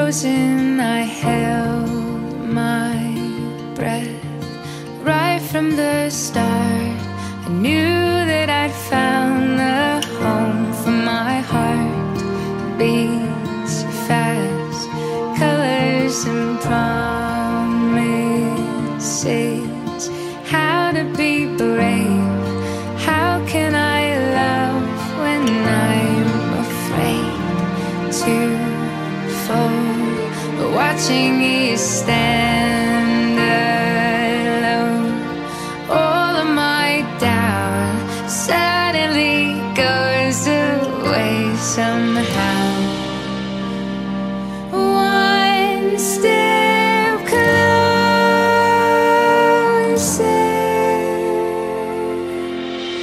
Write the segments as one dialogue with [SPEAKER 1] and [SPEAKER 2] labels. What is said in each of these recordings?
[SPEAKER 1] frozen, I held my breath. Right from the start, I knew that I'd found the home for my heart. Beats fast, colors and promises. How to be brave, how can I love when I'm afraid to fall? But watching you stand alone, all of my doubt suddenly goes away somehow. One step closer.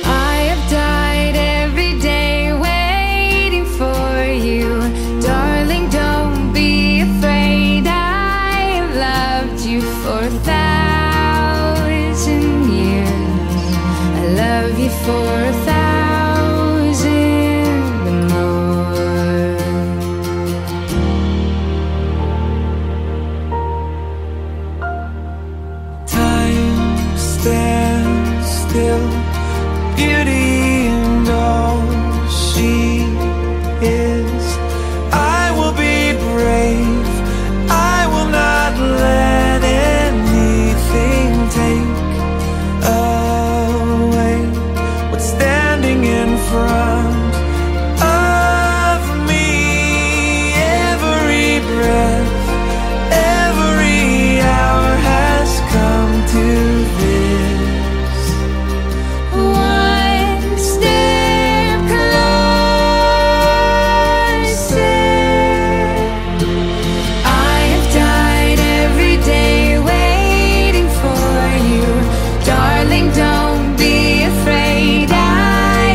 [SPEAKER 1] I have died every day waiting for you. Darling, don't be afraid. I have loved you for 1,000 years. I love you for 1,000 more.
[SPEAKER 2] Time stands still, beauty and all she is. I will be brave, I will not let anything take away what's standing in front of me. Every breath, every hour has come to this.
[SPEAKER 1] One step closer. I have died every day waiting for you. Darling, don't be afraid. I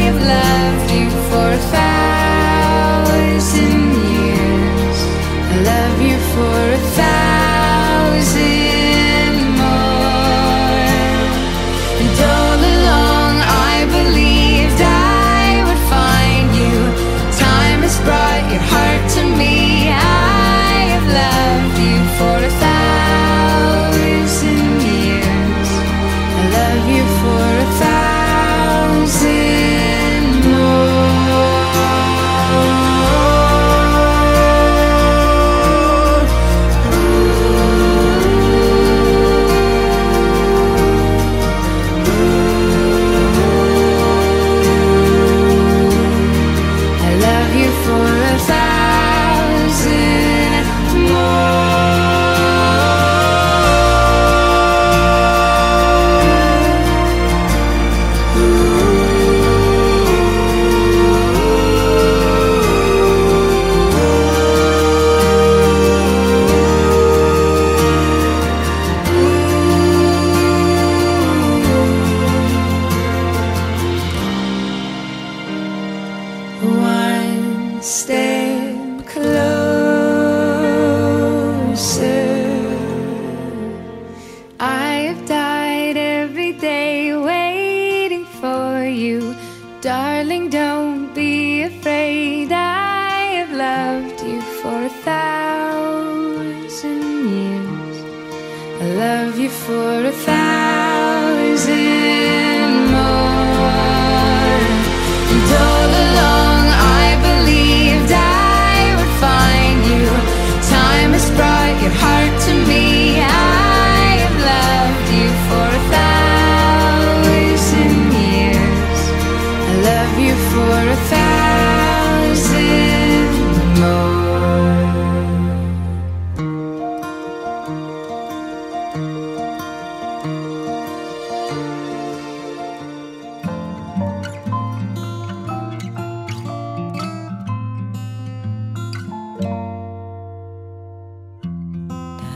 [SPEAKER 1] have loved you for 1,000 years. I love you for 1,000 more. And all along I believed I would find you. Time has brought your heart to me. I have loved you for 1,000 years. I love you for 1,000 more. I love you for 1,000 One step closer. I have died every day waiting for you. Darling, don't be afraid. I have loved you for 1,000 years. I love you for 1,000 more. And all along I believed I would find you. Time has brought your heart to me. I have loved you for 1,000 years. I love you for 1,000 more.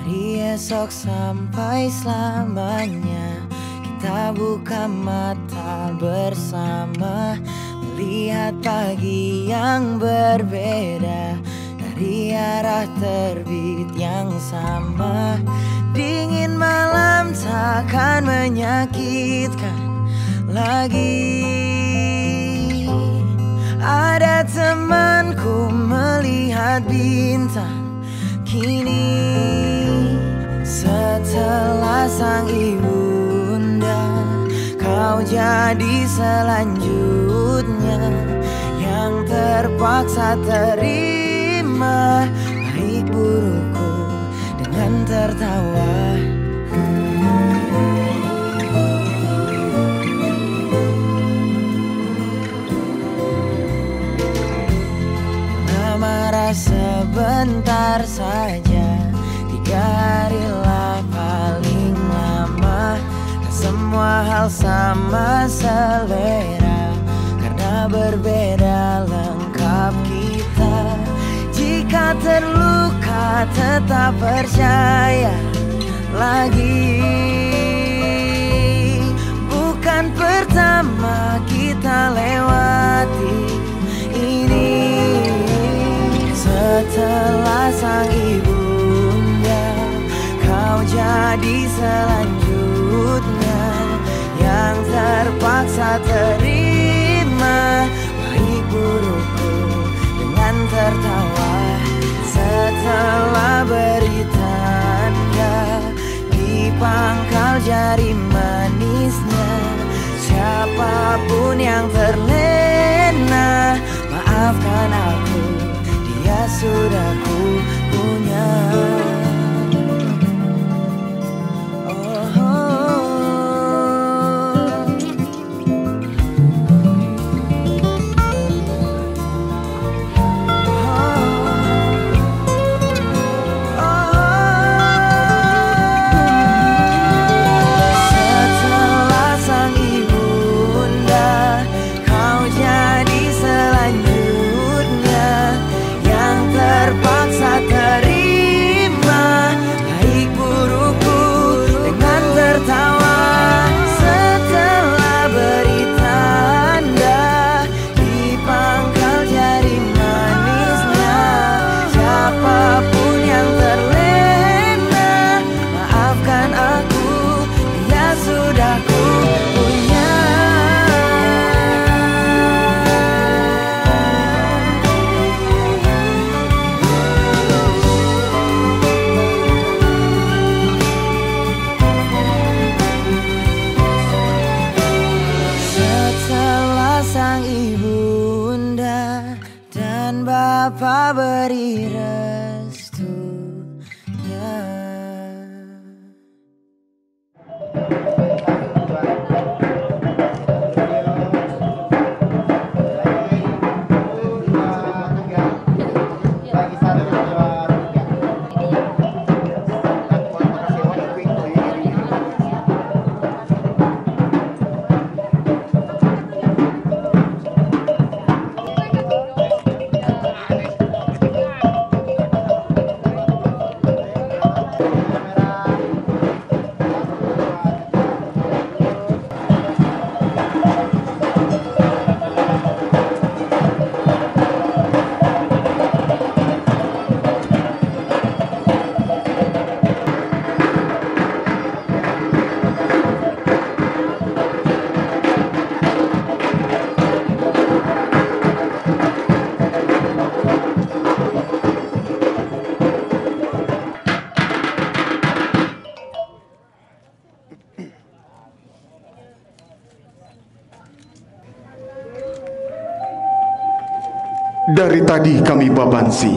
[SPEAKER 3] Dari esok sampai selamanya kita buka mata bersama, melihat pagi yang berbeda dari arah terbit yang sama. Dingin malam takkan menyakitkan lagi. Ada temanku melihat bintang, Kini setelah sang ibunda, kau jadi selanjutnya yang terpaksa terima baik burukku dengan tertawa. Marah sebentar saja, 3 harilah paling lama. Dan semua hal sama selera, karena berbeda lengkap kita. Jika terluka tetap percaya lagi. Bukan pertama kita lewati ini. Setelah sang ibunda, kau jadi selanjutnya yang terpaksa terima baik burukku dengan tertawa. Setelah beri tanda di pangkal jari manisnya, siapapun yang terlena, maafkan aku, dia sudah ku punya. Bapa beri restunya.
[SPEAKER 4] Dari tadi kami babansi,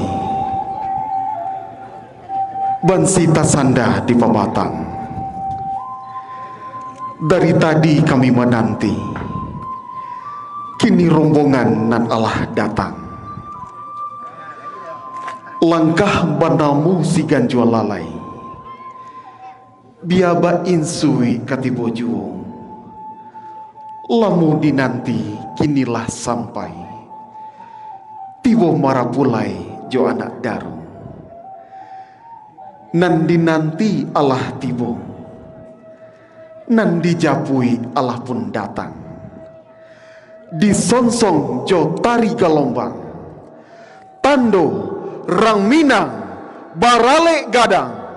[SPEAKER 4] bansi tasanda di pematang. Dari tadi kami menanti, kini rombongan nan Allah datang. Langkah banamu si ganjua lalai, biaba insui katibojuo. Lamu dinanti kinilah sampai, tibo marapulai jo anak daru. Nan dinanti Allah tibo, nan dijapui Allah pun datang. Disonsong jo tari galombang, tando rang minang barale gadang.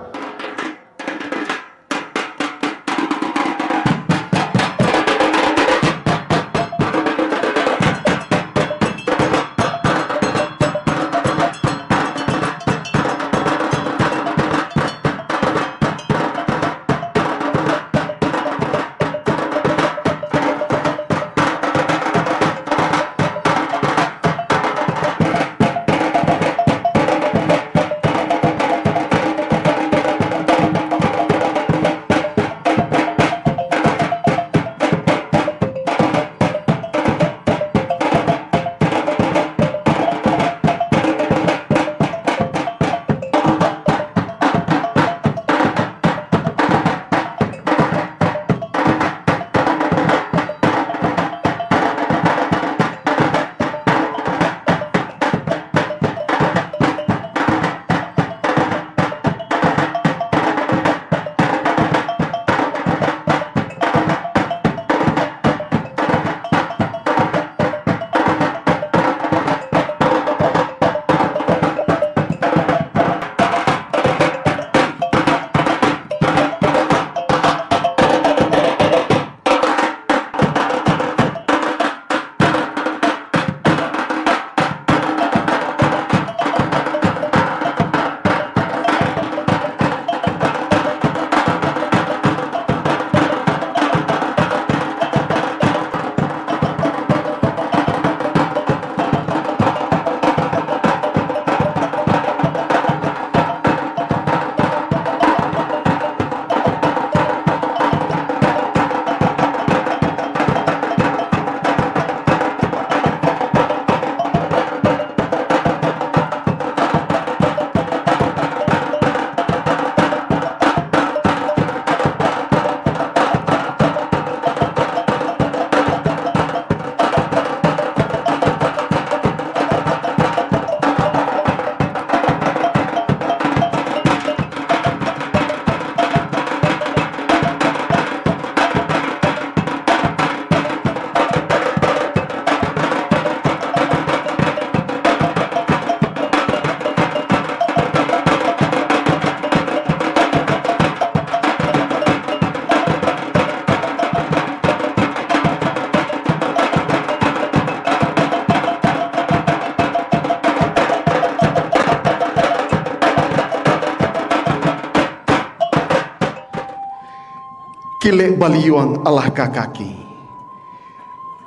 [SPEAKER 4] Kilek baliyuang alah kakaki,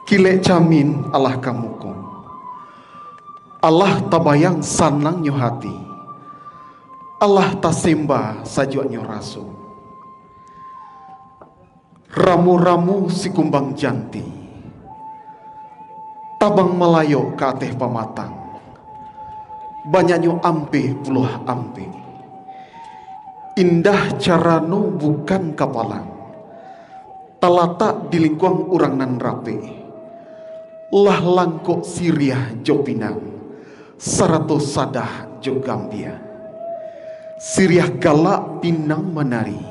[SPEAKER 4] kilek camin alah kamuko, Allah tabayang sanang nyo hati, Allah tasemba sajua nyo rasu. Ramu-ramu si kumbang janti, tabang melayo ke ateh pamatang, banyaknya ampe puluh ampe. Indah carano bukan kapalang, talata di lingkuang urang nan rape, lah langkok siriah jo pinang, sarato sadah jo gambia. Siriah galak pinang menari,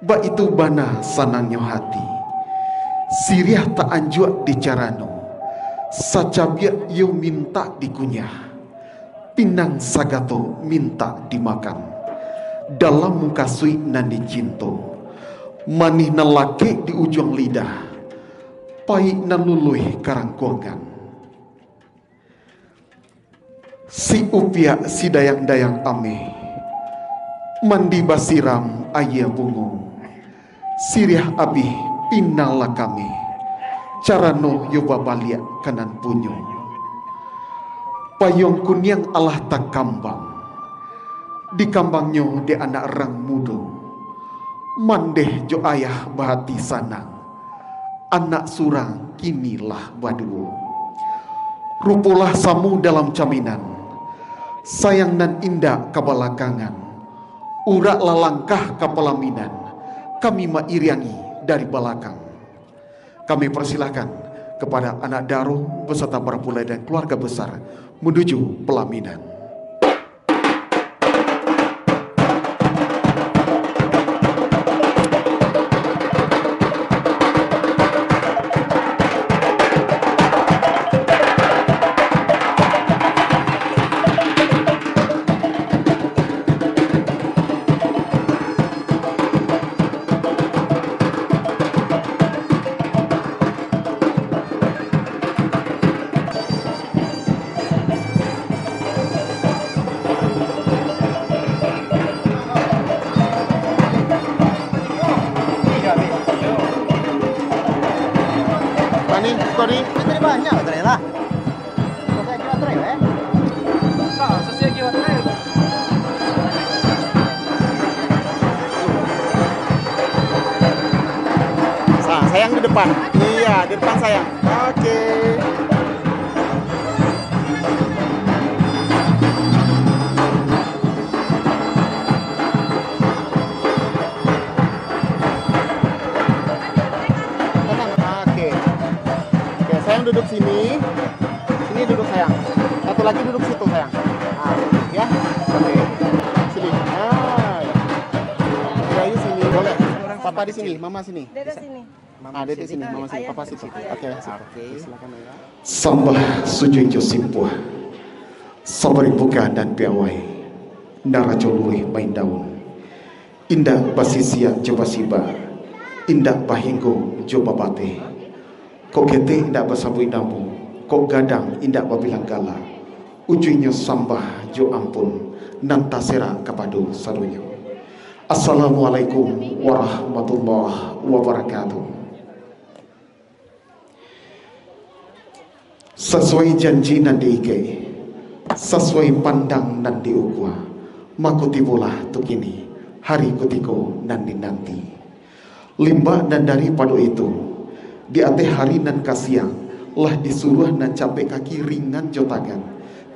[SPEAKER 4] ba itu bana sanangnya hati. Siriah tak anjuak di carano, sacabiak yo minta dikunyah, pinang sagato minta dimakan. Dalam muka sui nan dicinto, manih nan laki di ujung lidah, pahit nan luluh karangkuangan. Si upia si dayang-dayang ame, mandi basiram ayah bungo, siriah abih pinala kami, carano yoba baliak kanan punyo. Payung kunyang Allah tak kambang, di kambangnya de anak rang mudo, mandeh jo ayah bahati sanang, anak surang kinilah baduo. Rupulah samu dalam caminan, sayang nan indah kabalakangan, urak lalangkah kapalaminan, kami mairiangi dari belakang. Kami persilahkan kepada anak daro beserta para pulai dan keluarga besar menuju pelaminan.
[SPEAKER 5] Sorry, ini banyak ternyata. Saya kira trail ya. Saya kira trail. Sayang di depan. Iya, di depan sayang. Oke. Duduk sini duduk sayang. Satu lagi duduk situ sayang. Nah, ya, oke. Sini. Ayu sini, boleh. Papa di sini, mama sini. Dede sini. Dede sini, mama sini, papa situ. Oke, silakan ya.
[SPEAKER 4] Sambah sujujo simpuh, sabari buka dan piawai, narajo luih main daun. Indah basisia coba siba, indah bahinggo coba bate. Kok kete indak basabui namu, kok gadang indak babilang gala, ujungnya sambah jo ampun, nantasera kapadu sarunya. Assalamualaikum warahmatullahi wabarakatuh. Sesuai janji nan diike, sesuai pandang nan diukwa, makutibulah tukini, hari kutiko nan dinanti. Limbah dan daripada itu, di ate hari nan kasiang lah disuruh nan capek kaki ringan jotangan,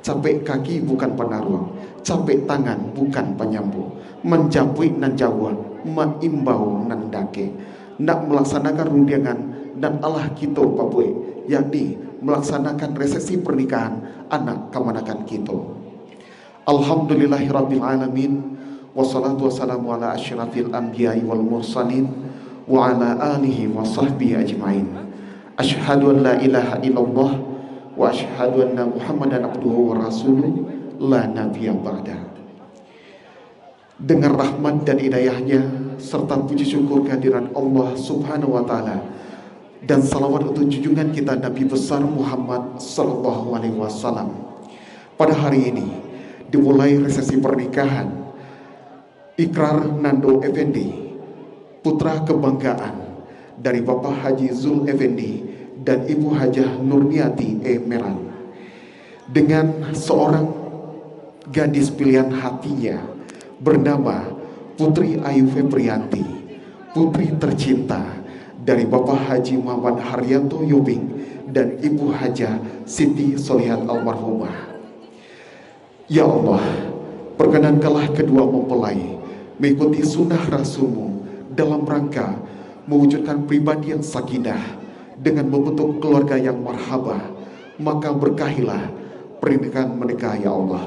[SPEAKER 4] capek kaki bukan penaruang, capek tangan bukan penyambung, menjapui nan jawa maimbau nan dake, nak melaksanakan rundiangan dan Allah kita papue, yakni melaksanakan resepsi pernikahan anak kemanakan kita. Alhamdulillahirabbil alamin, wassalatu wassalamu ala asyrafil anbiya'i wal mursalin wa ala alihi wa sahbihi ajma'in. Asyhadu an la ilaha illallah wa asyhadu anna Muhammadan abduhu wa rasuluh la nabiyya ba'da. Dengan rahmat dan hidayahnya serta puji syukur kehadiran Allah Subhanahu wa taala dan salawat untuk junjungan kita Nabi besar Muhammad sallallahu alaihi wasallam. Pada hari ini dimulai resepsi pernikahan ikrar Nando Effendi putra kebanggaan dari Bapak Haji Zul Effendi dan Ibu Hajah Nurniati Meran, dengan seorang gadis pilihan hatinya bernama Putri Ayu Febrianti, putri tercinta dari Bapak Haji Muhammad Haryanto Yubing dan Ibu Hajah Siti Solihat almarhumah. Ya Allah, perkenankanlah kedua mempelai mengikuti sunnah Rasul-Mu dalam rangka mewujudkan pribadi yang sakinah dengan membentuk keluarga yang marhabah. Maka berkahilah pernikahan mereka ya Allah,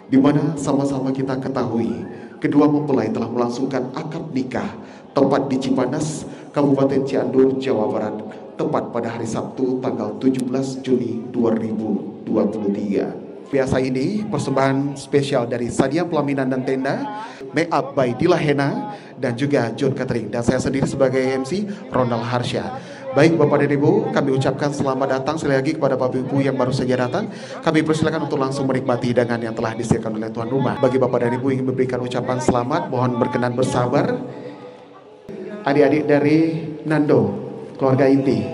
[SPEAKER 4] di mana sama-sama kita ketahui kedua mempelai telah melangsungkan akad nikah tepat di Cipanas, Kabupaten Cianjur, Jawa Barat, tepat pada hari Sabtu tanggal 17 Juni 2023. Biasa ini persembahan spesial dari Sadia Pelaminan dan Tenda, make up by Dila Hena dan juga John Catering, dan saya sendiri sebagai MC Ronald Harsha. Baik Bapak dan Ibu, kami ucapkan selamat datang sekali lagi kepada Bapak Ibu yang baru saja datang. Kami persilakan untuk langsung menikmati hidangan yang telah disediakan oleh tuan rumah. Bagi Bapak dan Ibu yang ingin memberikan ucapan selamat, mohon berkenan bersabar. Adik-adik dari Nando, keluarga inti.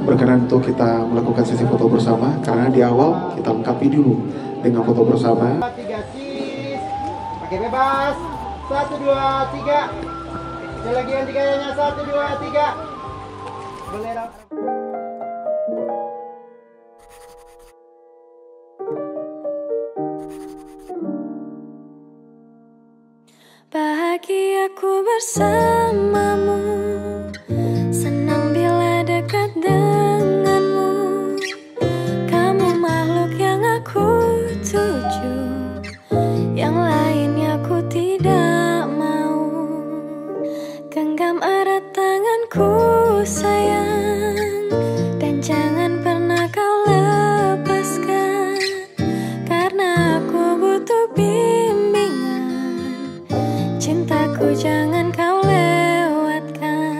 [SPEAKER 4] Berkenan untuk kita melakukan sesi foto bersama, karena di awal kita lengkapi dulu dengan foto bersama.
[SPEAKER 5] 3 cheese, pakai bebas. 1, 2, 3. Sekali lagi yang tiganya 1, 2, 3. Bendera.
[SPEAKER 1] Bahagiaku bersamamu, senang bila dekat denganmu. Kamu makhluk yang aku tuju, yang lainnya ku tidak mau. Genggam erat tanganku sayang, dan jangan pernah kau lepaskan, karena aku butuh bimbingan. Cintaku jangan kau lewatkan.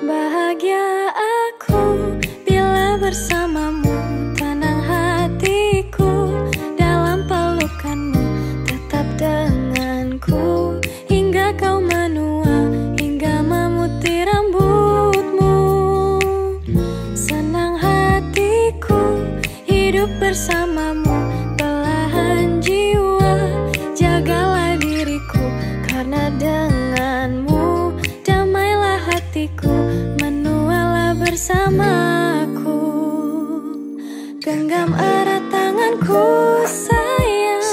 [SPEAKER 1] Bahagia aku bila bersamamu, tenang hatiku dalam pelukanmu. Tetap denganku hingga kau menua, hingga memutih rambutmu. Senang hatiku hidup bersamamu, belahan jiwa jagalah diriku, karena denganmu damailah hatiku, menualah bersamaku. Genggam erat tanganku sayang,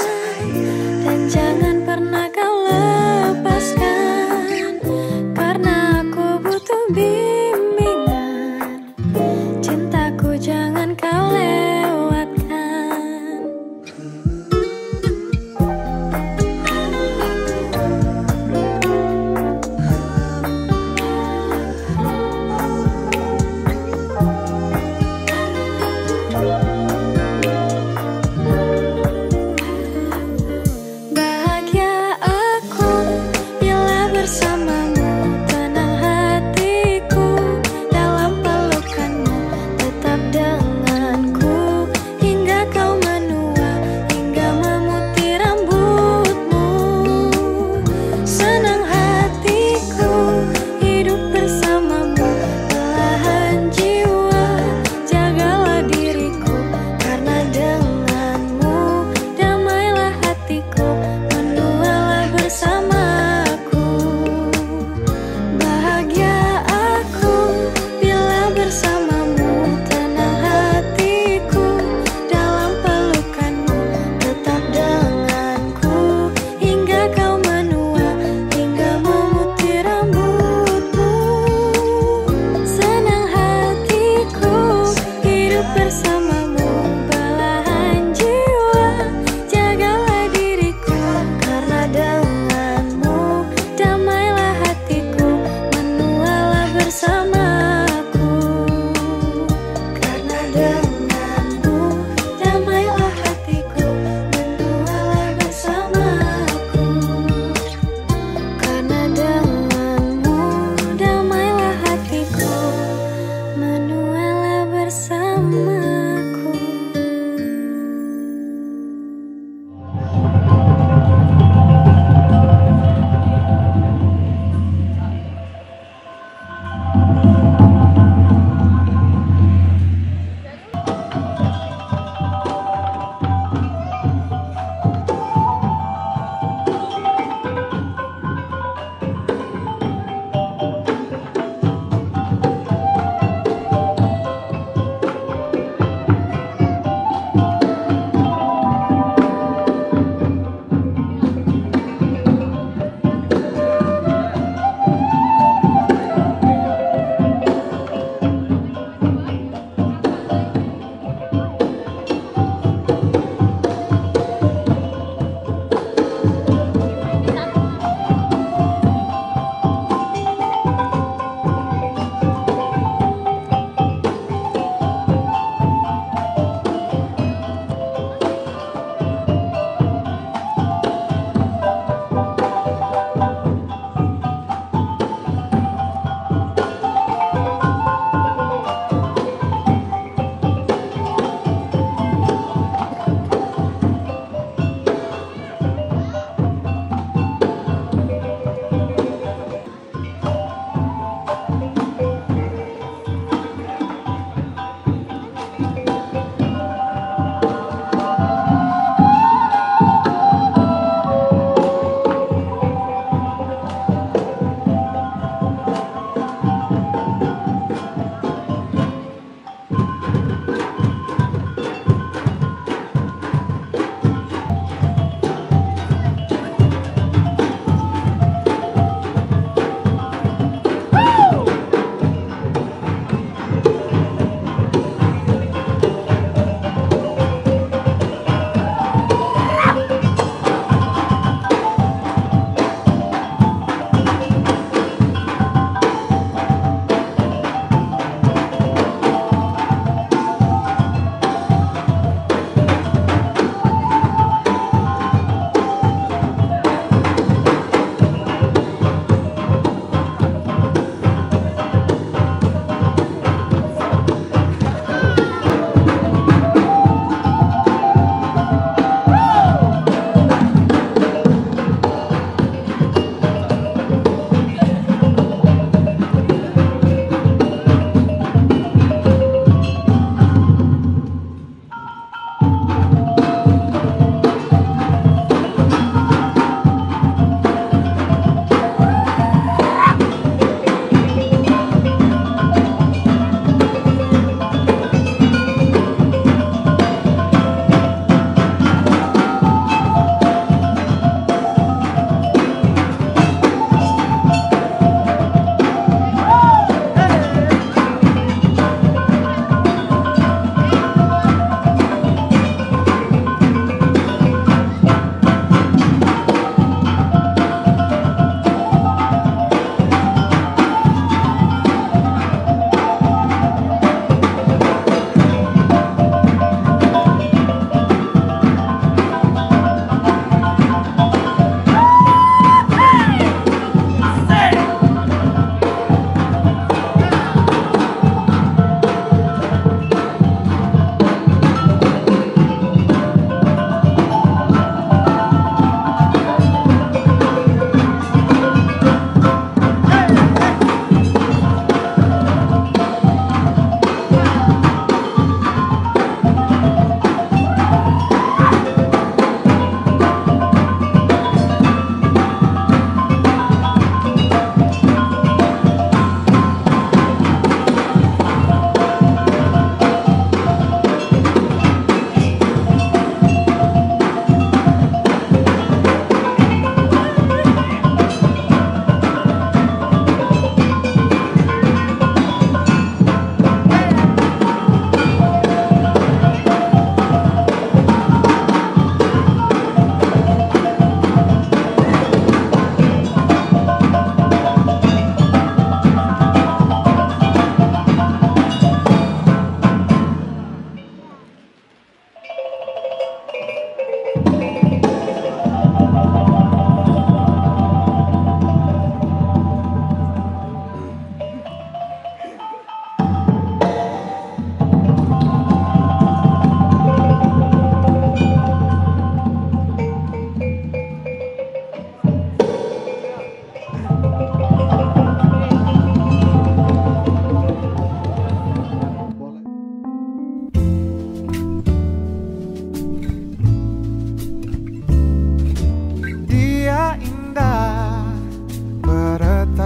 [SPEAKER 1] dan jangan pernah kau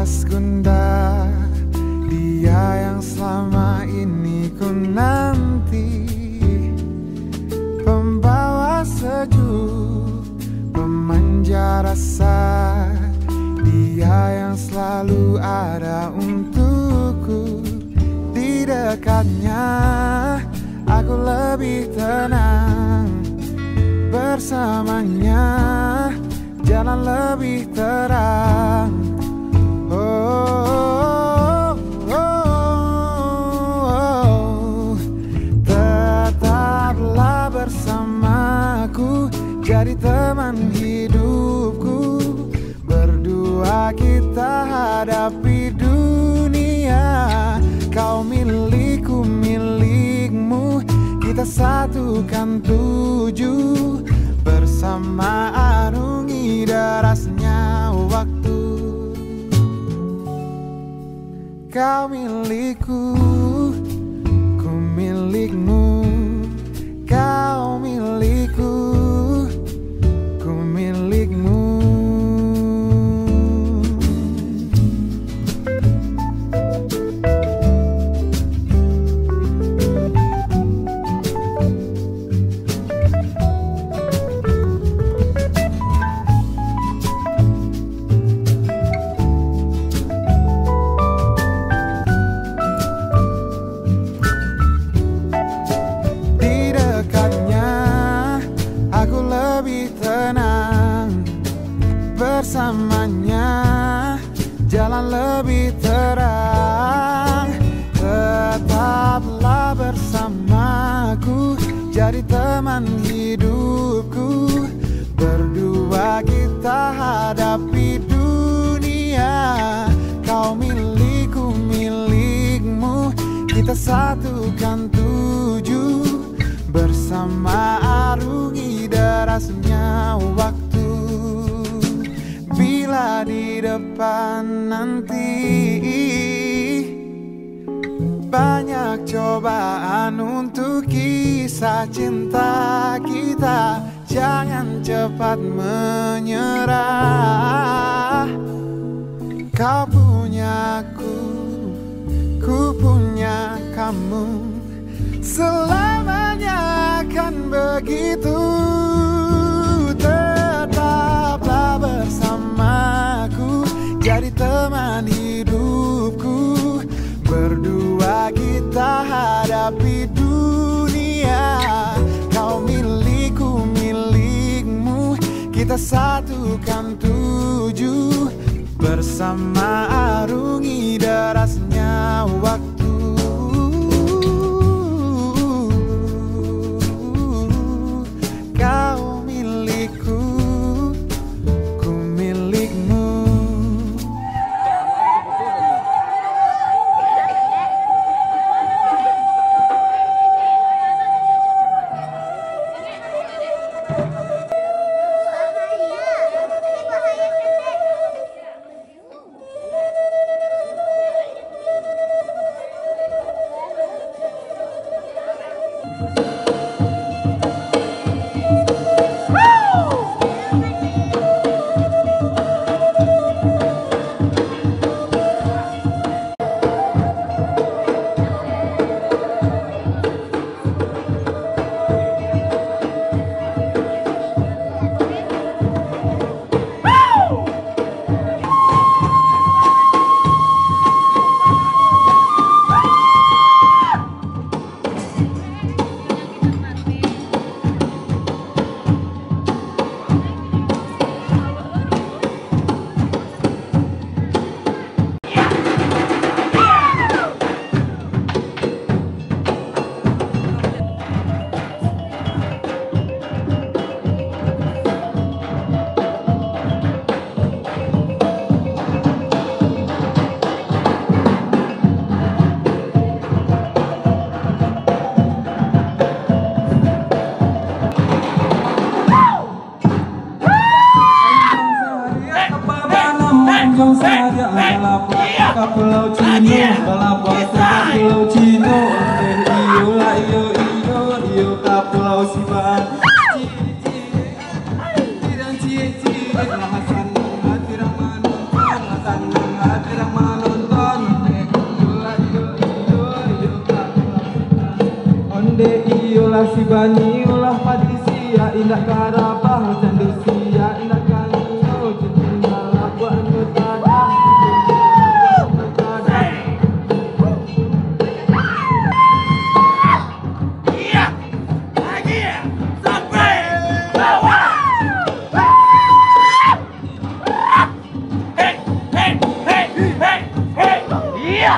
[SPEAKER 6] bagas gundah, dia yang selama ini ku nanti, pembawa sejuk, pemanja rasa, dia yang selalu ada untukku. Di dekatnya aku lebih tenang, bersamanya jalan lebih terang. Oh, oh, oh. Tetaplah bersamaku, jadi teman hidupku. Berdua kita hadapi dunia, kau milikku, milikmu, kita satukan tuju. Bersama arungi derasnya waktu. Kau milikku, ku milikmu. Kau milikku, ku milikmu. Bersamanya jalan lebih terang. Tetaplah bersamaku, jadi teman hidupku. Berdua kita hadapi dunia, kau milikku, milikmu, kita satukan tuju. Bersama arungi derasnya waktu. Bila di depan nanti banyak cobaan untuk kisah cinta kita, jangan cepat menyerah. Kau punya aku punya kamu, selamanya akan begitu. Tetaplah bersamaku, jadi teman hidupku. Berdua kita hadapi dunia, kau milikku, milikmu, kita satukan tuju. Bersama arungi derasnya waktu. Kau milikku, ku milikmu.
[SPEAKER 7] Pulau Cino, balapos Pulau Cino, iyo lah iyo iyo iyo ka Pulau Siban, tirang cie cie, lahasan tirang manu, lahasan tirang kasih bani ulah padi sia indah karabah candu sia indah kanio cinta buat nutada iya lagi sampai bawah hey hey hey hey hey iya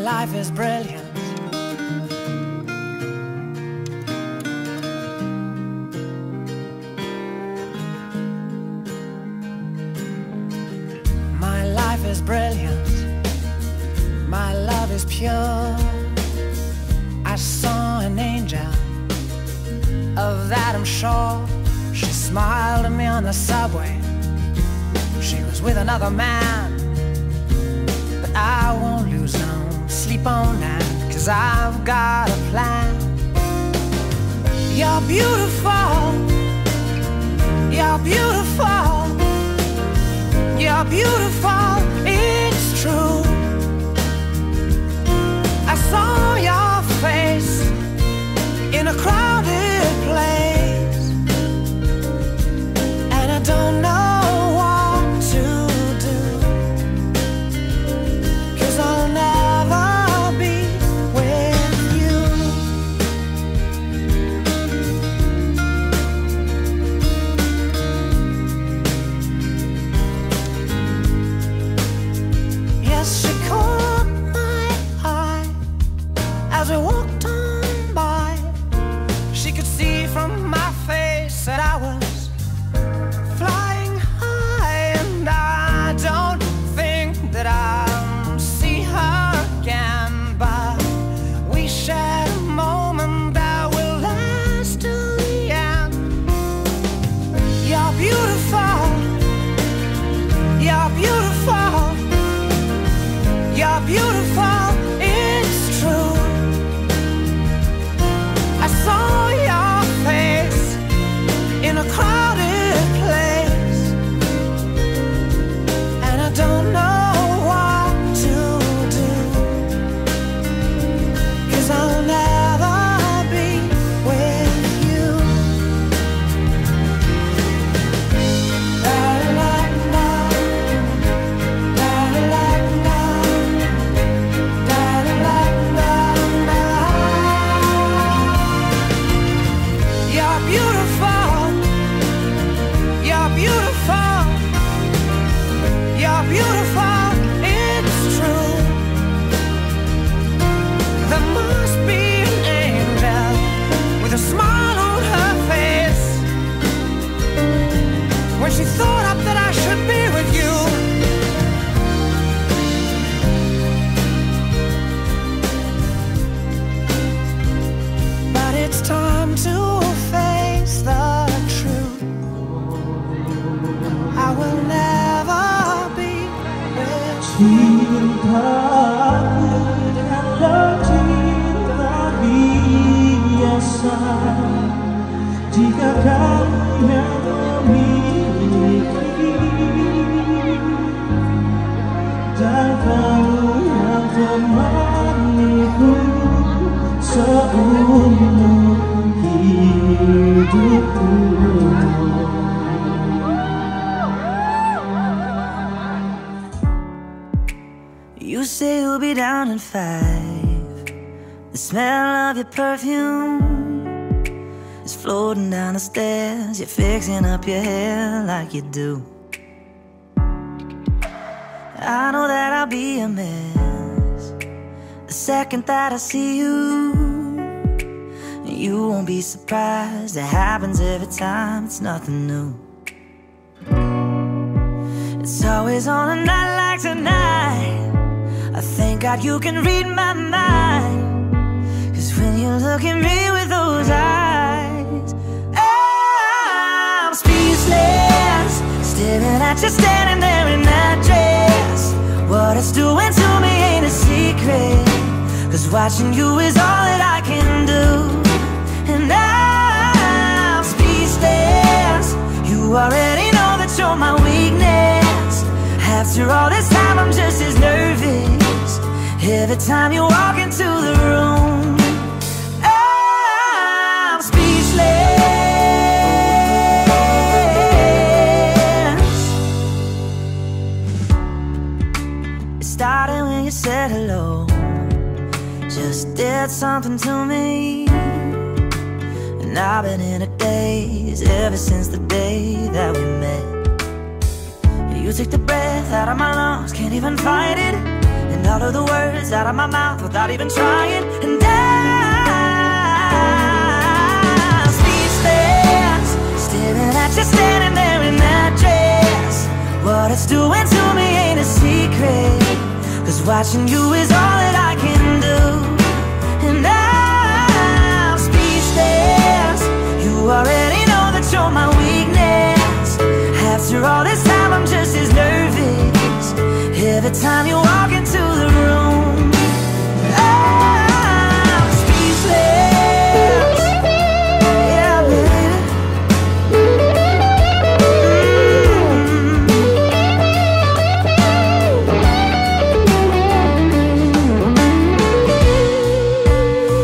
[SPEAKER 3] life is brilliant. My life is brilliant. My love is pure. I saw an angel, of that I'm sure. She smiled at me on the subway. She was with another man, but I won't lose no sleep on that, 'cause I've got a plan. You're beautiful. You're beautiful. You're beautiful. It's true. I saw your face in a crowded place, and I don't know what to do, 'cause I'll never be with you. Yes, she caught my eye as we walked on by. She could see from my face that I was flying high, and I don't think that I'll see her again, but we shared a moment that will last till the end. You're beautiful. You're beautiful. You're beautiful. It's true. I saw your face in a crowded place, and I don't know what to do, 'cause I'll never be with you. La la la, la la la, la la la la. You're beautiful. You're beautiful. You're beautiful. It's true. There must be an angel with a smile on her face when she thought up that I should be with you. But it's time to face the truth. I will never be with you.
[SPEAKER 7] Cintaku adalah cinta biasa. Jika kamu yang memiliki, dan kamu yang temaniku seumur hidupku.
[SPEAKER 3] You say you'll be down in 5. The smell of your perfume is floating down the stairs. You're fixing up your hair like you do. I know that I'll be a mess the second that I see you. You won't be surprised, it happens every time, it's nothing new. It's always on a night like tonight. I thank God you can read my mind, 'cause when you look at me with those eyes, I'm speechless, staring at you standing there in that dress. What it's doing to me ain't a secret, 'cause watching you is all that I can do. And I'm speechless, you already know that you're my weakness. After all this time I'm just as nervous every time you walk into the room. I'm speechless. It started when you said hello, just did something to me. And I've been in a daze ever since the day that we met. You took the breath out of my lungs, can't even fight it. And all of the words out of my mouth without even trying. And I'm speechless, staring at you standing there in that dress. What it's doing to me ain't a secret, 'cause watching you is all that I can do. And I'm speechless, you already know that you're my weakness. After all this time I'm just as nervous every time you walk into the room. I'm speechless, yeah baby.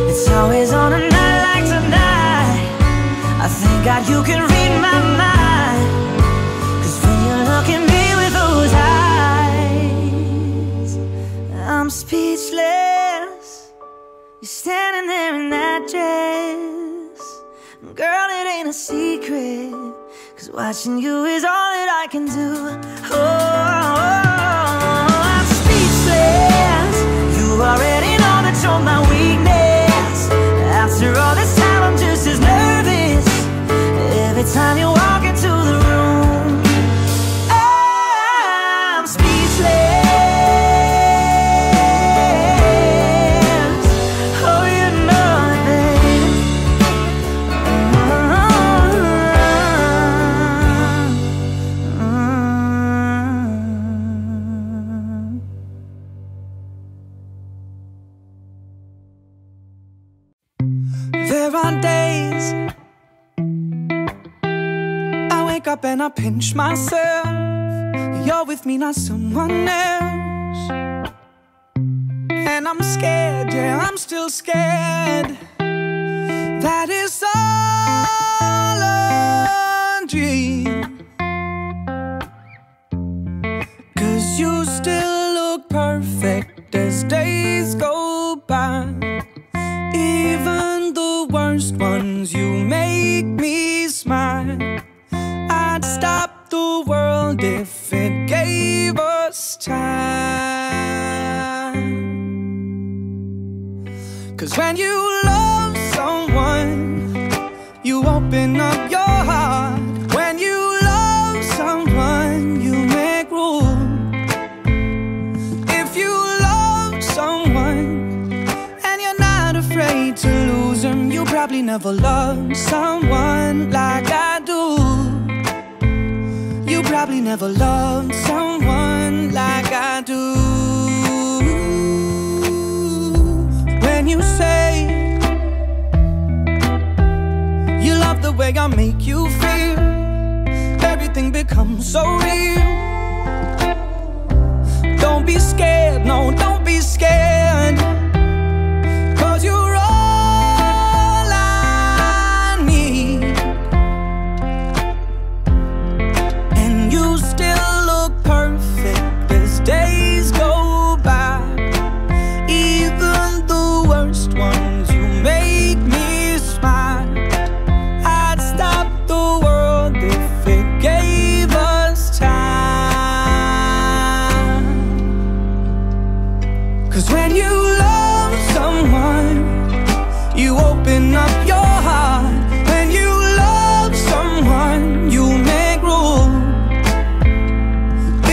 [SPEAKER 3] It's always on a night like tonight, I thank God you can read my mind, 'cause when you look at me with those eyes, I'm speechless. You're standing there in that dress. Girl, it ain't a secret, 'cause watching you is all that I can do. Oh, I'm speechless. You already know that you're my weakness. After all this time I'm just as nervous every time you walk into the room. I'm speechless. Oh, you know it, baby.
[SPEAKER 6] There are days I wake up and I pinch myself. You're with me, not someone else. And I'm scared, yeah, I'm still scared. That is all a dream. 'Cause you still look perfect as days go by. Even the worst ones, you make me smile. I'd stop the world if it gave us time. 'Cause when you love someone, you open up your heart. When you love someone, you make room. If you love someone and you're not afraid to lose them, you probably never loved someone like I do. You probably never loved someone like I do. When you say you love the way I make you feel, everything becomes so real. Don't be scared, no, don't be scared, 'cause you're all I need. And you still look perfect as days go by. Even the worst ones, you make me smile. I'd stop the world if it gave us time. 'Cause when you love someone, you open up your heart. When you love someone, you make room.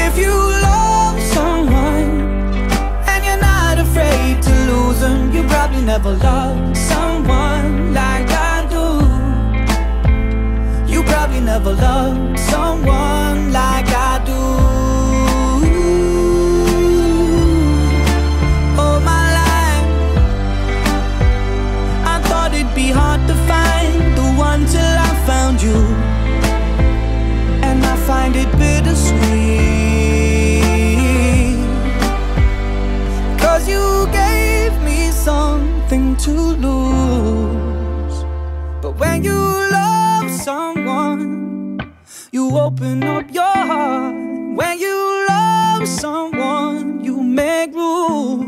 [SPEAKER 6] If you love someone and you're not afraid to lose them, you probably never loved someone like I do. You probably never loved someone like I do. All my life I thought it'd be hard to find the one till I found you. And I find it bittersweet, 'cause you gave me something to lose. But when you love someone, you open up your heart. When you love someone, you make room.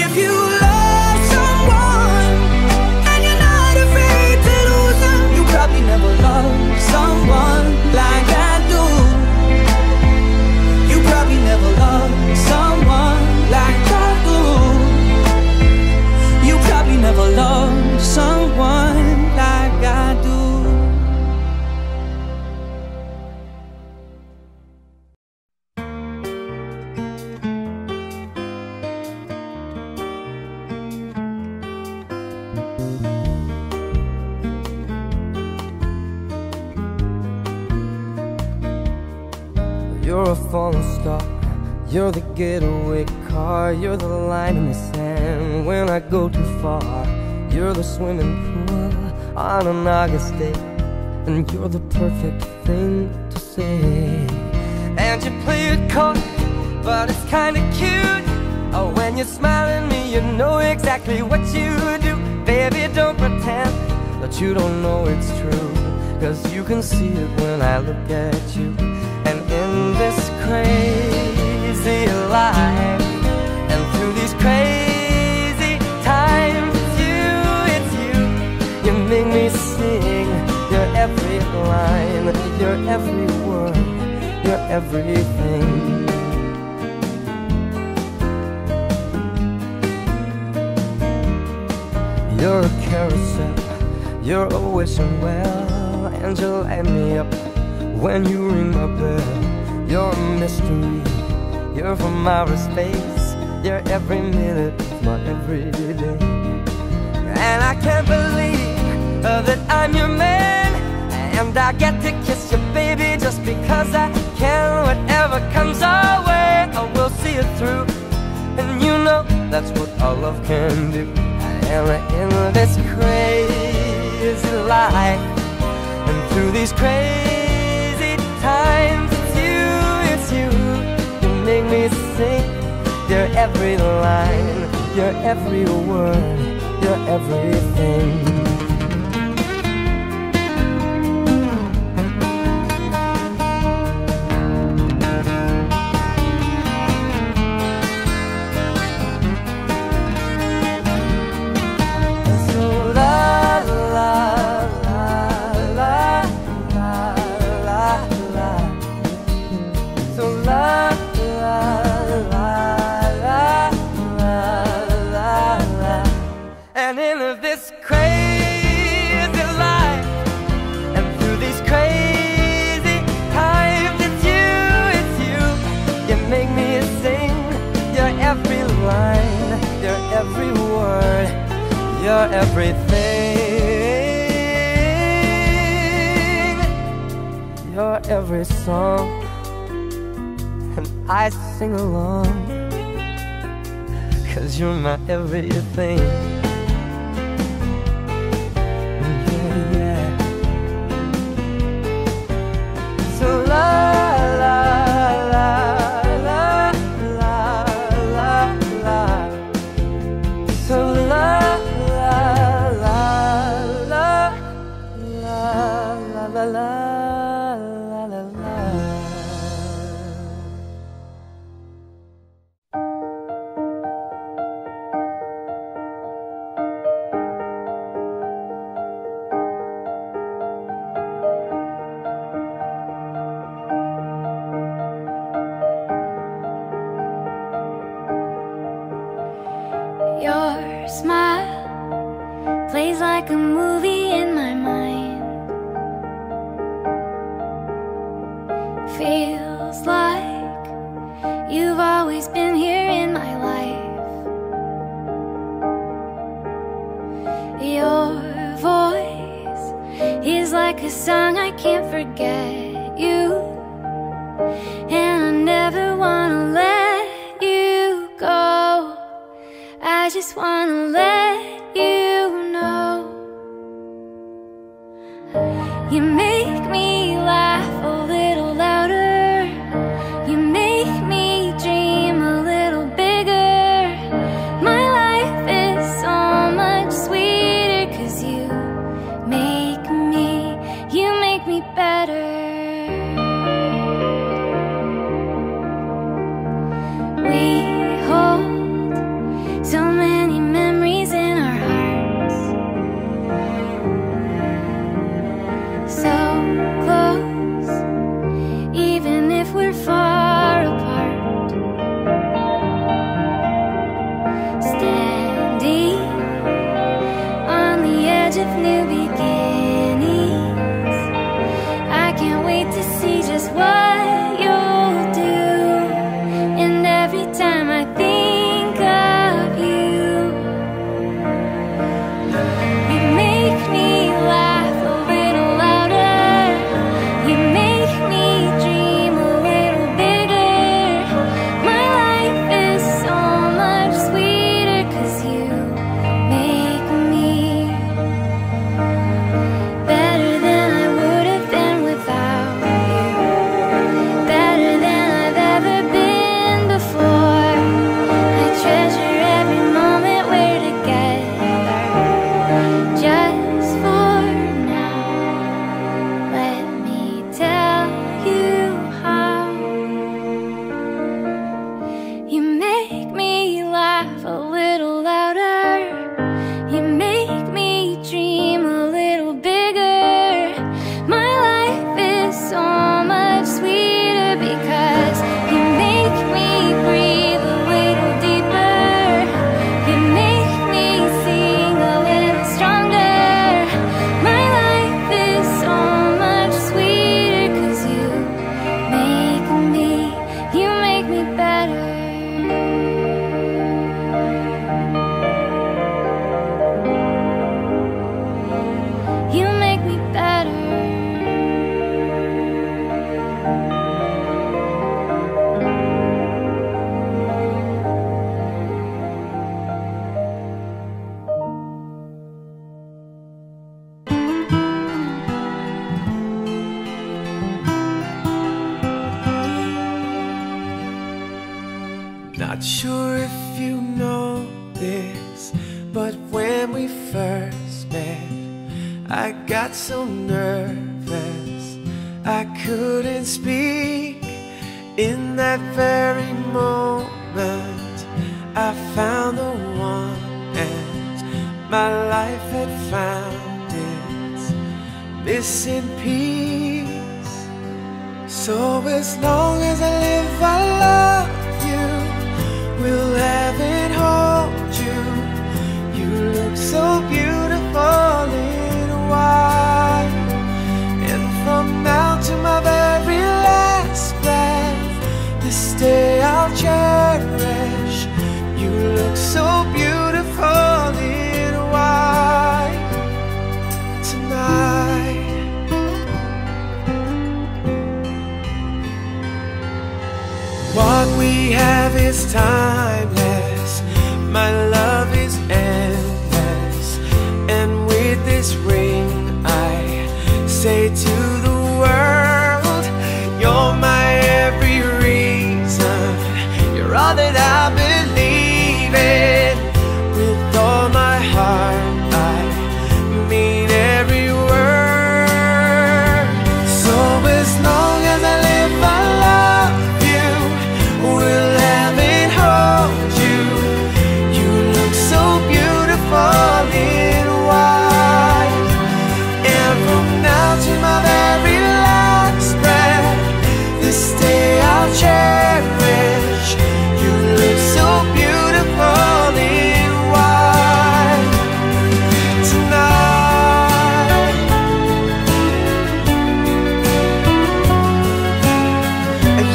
[SPEAKER 6] If you love someone and you're not afraid to lose them, you probably never loved someone like I do. You probably never loved someone
[SPEAKER 8] falling star. You're the getaway car, you're the line in the sand when I go too far. You're the swimming pool on an August day, and you're the perfect thing to say. And you play it cold, but it's kinda cute. Oh, when you smile at me, you know exactly what you do. Baby, don't pretend that you don't know it's true, 'cause you can see it when I look at you. And in this crazy life, and through these crazy times, it's you, you make me sing your every line, your every word, your everything. You're a carousel, you're a wishing well, and you light me up when you ring my bell. You're a mystery, you're from outer space, you're every minute of my everyday. And I can't believe that I'm your man, and I get to kiss you, baby, just because I can. Whatever comes our way, I will see it through, and you know that's what our love can do. And in this crazy life, and through these crazy times, it's you, you make me sing your every line, your every word, your everything. And in this crazy life, and through these crazy times, it's you, you make me sing your every line, your every word, your everything, your every song, and I sing along, 'cause you're my everything.
[SPEAKER 1] Your smile plays like a movie in my mind. Feels like you've always been here in my life. Your voice is like a song I can't forget you, and I never wanna let you go. I just wanna let you know. You make me laugh a little louder. You make me dream a little bigger. My life is so much sweeter, 'cause you make me better. We hold so many memories in our hearts, so close, even if we're far apart. Standing on the edge of new beginnings, I can't wait to see just what you'll do. And every time I think of you, you make me laugh a little louder. You make me dream a little bigger.
[SPEAKER 2] Not sure if you know this, but when we first met, I got so nervous I couldn't speak. In that very moment I found the one, and my life had found its missing piece. So as long as I live, I love you, will have and hold you. You look so beautiful in white, and from now to my very last breath, this day I'll cherish. You look so beautiful in white tonight. What we have is timeless, my love is endless, and with this ring I say to the world, you're my every reason, you're all that I believe in. With all my heart I mean every word. So as long as I live, I love you, will have and hold you. You look so beautiful in white, and from now to my very last breath, this day I'll cherish. You look so beautiful in white tonight.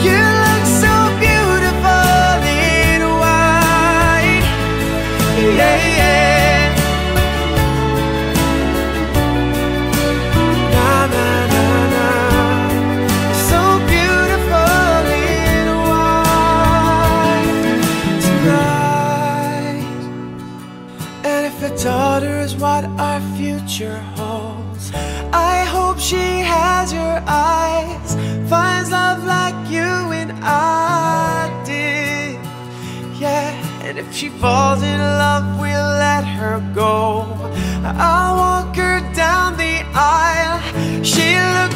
[SPEAKER 2] You look so beautiful in white, yeah, yeah. Na na na na, so beautiful in white tonight. And if a daughter is what our future holds, I hope she has your eyes, finds love like you and I did, yeah. And if she falls in love, we'll let her go. I'll walk her down the aisle. She looks